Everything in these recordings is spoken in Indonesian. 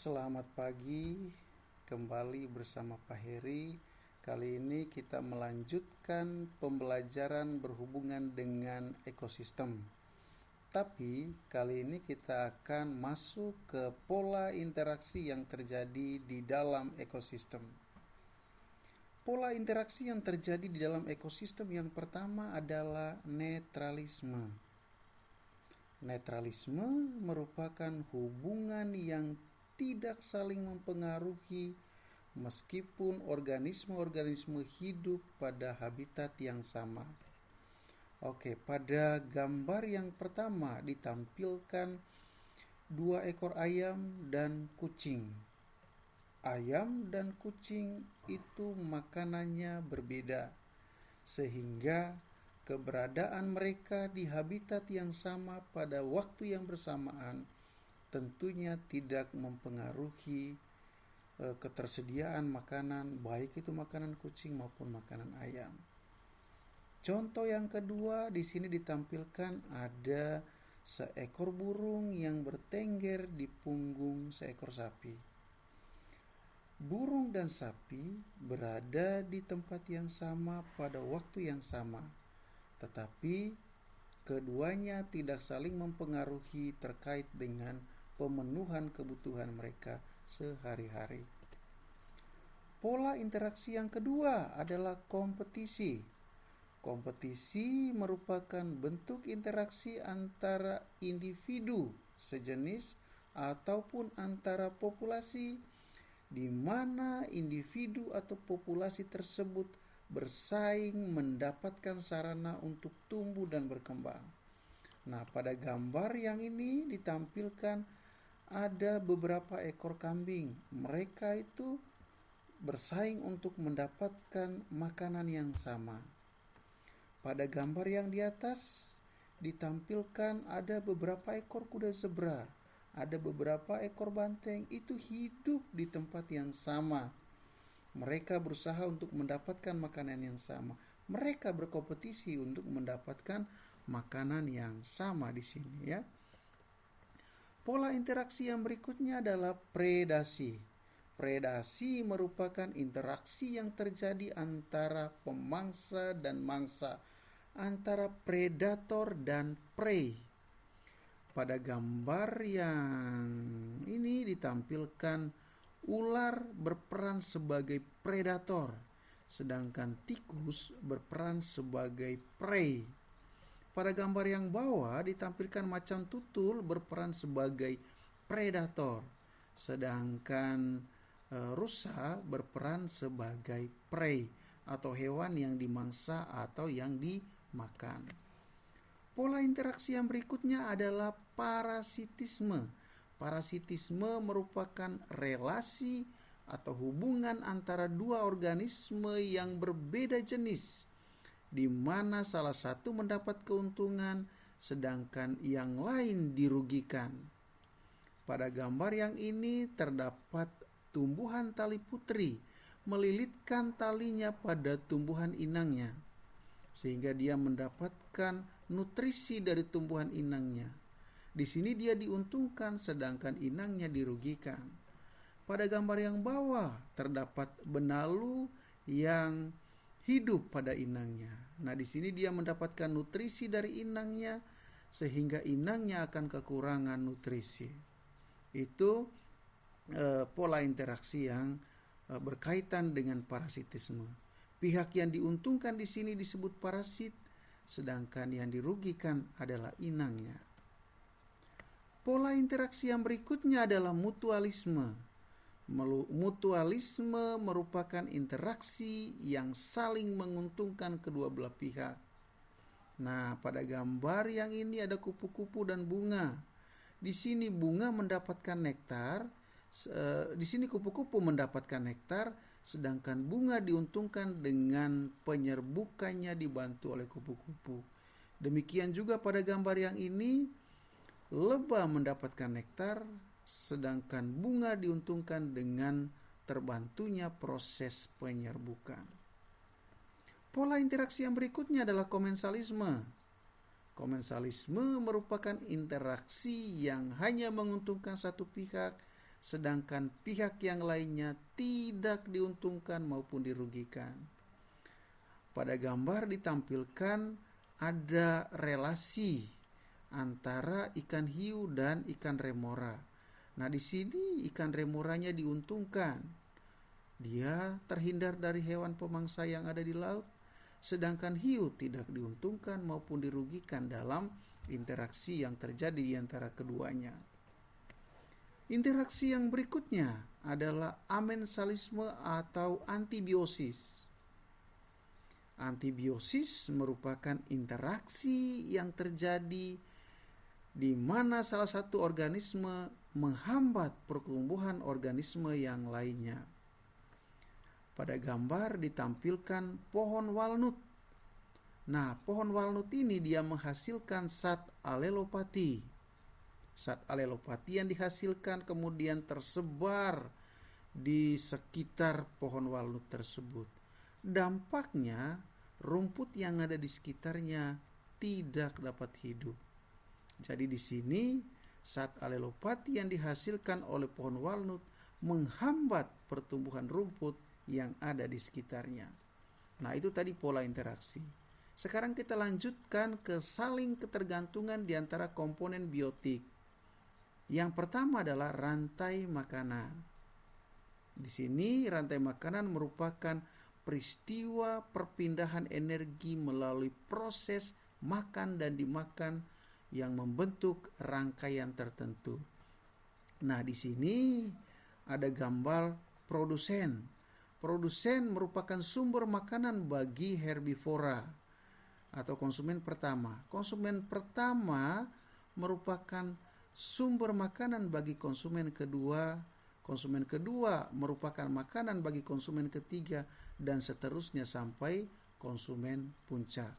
Selamat pagi, kembali bersama Pak Heri. Kali ini kita melanjutkan pembelajaran berhubungan dengan ekosistem. Tapi kali ini kita akan masuk ke pola interaksi yang terjadi di dalam ekosistem. Pola interaksi yang terjadi di dalam ekosistem yang pertama adalah netralisme. Netralisme merupakan hubungan yang tidak saling mempengaruhi meskipun organisme-organisme hidup pada habitat yang sama. Oke, pada gambar yang pertama ditampilkan 2 ekor ayam dan kucing. Ayam dan kucing itu makanannya berbeda, sehingga keberadaan mereka di habitat yang sama pada waktu yang bersamaan tentunya tidak mempengaruhi ketersediaan makanan, baik itu makanan kucing maupun makanan ayam. Contoh yang kedua, di sini ditampilkan ada seekor burung yang bertengger di punggung seekor sapi. Burung dan sapi berada di tempat yang sama pada waktu yang sama, tetapi keduanya tidak saling mempengaruhi terkait dengan pemenuhan kebutuhan mereka sehari-hari. Pola interaksi yang kedua adalah kompetisi. Kompetisi merupakan bentuk interaksi antara individu sejenis ataupun antara populasi, di mana individu atau populasi tersebut bersaing mendapatkan sarana untuk tumbuh dan berkembang. Nah, pada gambar yang ini ditampilkan ada beberapa ekor kambing. Mereka itu bersaing untuk mendapatkan makanan yang sama. Pada gambar yang di atas ditampilkan ada beberapa ekor kuda zebra, ada beberapa ekor banteng, itu hidup di tempat yang sama. Mereka berusaha untuk mendapatkan makanan yang sama. Mereka berkompetisi untuk mendapatkan makanan yang sama di sini, ya. Pola interaksi yang berikutnya adalah predasi. Predasi merupakan interaksi yang terjadi antara pemangsa dan mangsa, antara predator dan prey. Pada gambar yang ini ditampilkan ular berperan sebagai predator, sedangkan tikus berperan sebagai prey. Pada gambar yang bawah ditampilkan macan tutul berperan sebagai predator, sedangkan rusa berperan sebagai prey atau hewan yang dimangsa atau yang dimakan. Pola interaksi yang berikutnya adalah parasitisme. Parasitisme merupakan relasi atau hubungan antara dua organisme yang berbeda jenis, di mana salah satu mendapat keuntungan sedangkan yang lain dirugikan. Pada gambar yang ini terdapat tumbuhan tali putri melilitkan talinya pada tumbuhan inangnya, sehingga dia mendapatkan nutrisi dari tumbuhan inangnya. Di sini dia diuntungkan sedangkan inangnya dirugikan. Pada gambar yang bawah terdapat benalu yang hidup pada inangnya. Nah, di sini dia mendapatkan nutrisi dari inangnya sehingga inangnya akan kekurangan nutrisi. Itu pola interaksi yang berkaitan dengan parasitisme. Pihak yang diuntungkan di sini disebut parasit, sedangkan yang dirugikan adalah inangnya. Pola interaksi yang berikutnya adalah mutualisme. Mutualisme merupakan interaksi yang saling menguntungkan kedua belah pihak. Nah, pada gambar yang ini ada kupu-kupu dan bunga. Di sini bunga mendapatkan nektar, di sini kupu-kupu mendapatkan nektar, sedangkan bunga diuntungkan dengan penyerbukannya dibantu oleh kupu-kupu. Demikian juga pada gambar yang ini, lebah mendapatkan nektar, sedangkan bunga diuntungkan dengan terbantunya proses penyerbukan. Pola interaksi yang berikutnya adalah komensalisme. Komensalisme merupakan interaksi yang hanya menguntungkan satu pihak sedangkan pihak yang lainnya tidak diuntungkan maupun dirugikan. Pada gambar ditampilkan ada relasi antara ikan hiu dan ikan remora. Nah, di sini ikan remoranya diuntungkan. Dia terhindar dari hewan pemangsa yang ada di laut, sedangkan hiu tidak diuntungkan maupun dirugikan dalam interaksi yang terjadi di antara keduanya. Interaksi yang berikutnya adalah amensalisme atau antibiosis. Antibiosis merupakan interaksi yang terjadi di mana salah satu organisme menghambat pertumbuhan organisme yang lainnya. Pada gambar ditampilkan pohon walnut. Nah, pohon walnut ini dia menghasilkan zat alelopati. Zat alelopati yang dihasilkan kemudian tersebar di sekitar pohon walnut tersebut. Dampaknya, rumput yang ada di sekitarnya tidak dapat hidup. Jadi di sini zat alelopati yang dihasilkan oleh pohon walnut menghambat pertumbuhan rumput yang ada di sekitarnya. Nah, itu tadi pola interaksi. Sekarang kita lanjutkan ke saling ketergantungan di antara komponen biotik. Yang pertama adalah rantai makanan. Di sini rantai makanan merupakan peristiwa perpindahan energi melalui proses makan dan dimakan yang membentuk rangkaian tertentu. Nah, di sini ada gambar produsen. Produsen merupakan sumber makanan bagi herbivora atau konsumen pertama. Konsumen pertama merupakan sumber makanan bagi konsumen kedua. Konsumen kedua merupakan makanan bagi konsumen ketiga dan seterusnya sampai konsumen puncak.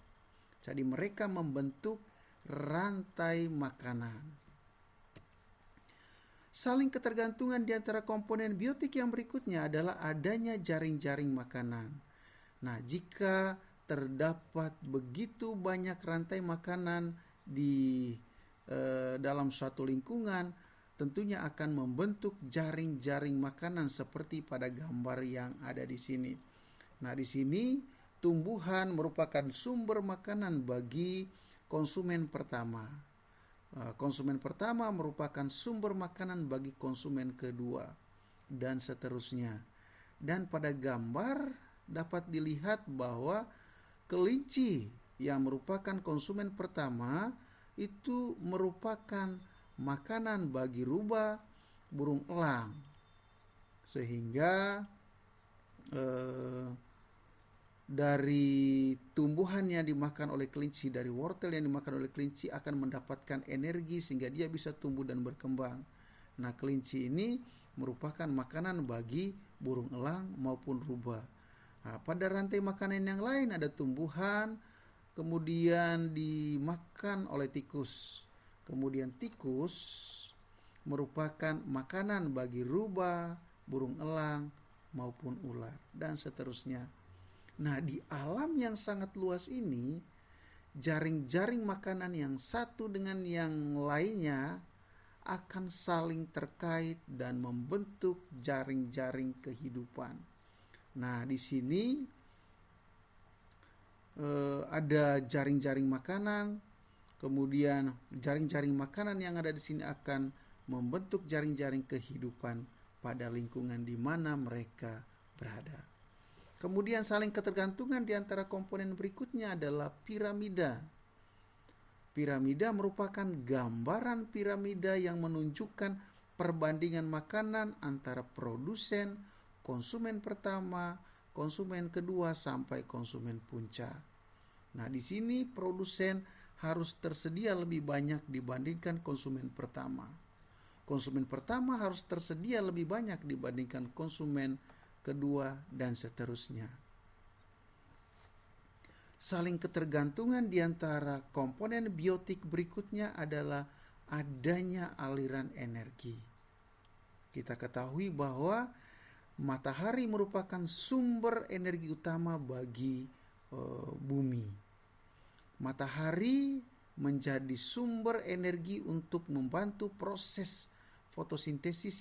Jadi mereka membentuk rantai makanan. Saling ketergantungan di antara komponen biotik yang berikutnya adalah adanya jaring-jaring makanan. Nah, jika terdapat begitu banyak rantai makanan di dalam suatu lingkungan, tentunya akan membentuk jaring-jaring makanan seperti pada gambar yang ada di sini. Nah, di sini tumbuhan merupakan sumber makanan bagi konsumen pertama. Konsumen pertama merupakan sumber makanan bagi konsumen kedua, dan seterusnya. Dan pada gambar dapat dilihat bahwa kelinci yang merupakan konsumen pertama itu merupakan makanan bagi rubah, burung elang. Sehingga dari tumbuhan yang dimakan oleh kelinci, dari wortel yang dimakan oleh kelinci akan mendapatkan energi sehingga dia bisa tumbuh dan berkembang. Nah, kelinci ini merupakan makanan bagi burung elang maupun rubah. Nah, pada rantai makanan yang lain ada tumbuhan, kemudian dimakan oleh tikus. Kemudian tikus merupakan makanan bagi rubah, burung elang maupun ular, dan seterusnya. Nah, di alam yang sangat luas ini, jaring-jaring makanan yang satu dengan yang lainnya akan saling terkait dan membentuk jaring-jaring kehidupan. Nah, di sini ada jaring-jaring makanan, kemudian jaring-jaring makanan yang ada di sini akan membentuk jaring-jaring kehidupan pada lingkungan di mana mereka berada. Kemudian saling ketergantungan di antara komponen berikutnya adalah piramida. Piramida merupakan gambaran piramida yang menunjukkan perbandingan makanan antara produsen, konsumen pertama, konsumen kedua sampai konsumen puncak. Nah, di sini produsen harus tersedia lebih banyak dibandingkan konsumen pertama. Konsumen pertama harus tersedia lebih banyak dibandingkan konsumen kedua, dan seterusnya. Saling ketergantungan di antara komponen biotik berikutnya adalah adanya aliran energi. Kita ketahui bahwa matahari merupakan sumber energi utama bagi bumi. Matahari menjadi sumber energi untuk membantu proses fotosintesis yang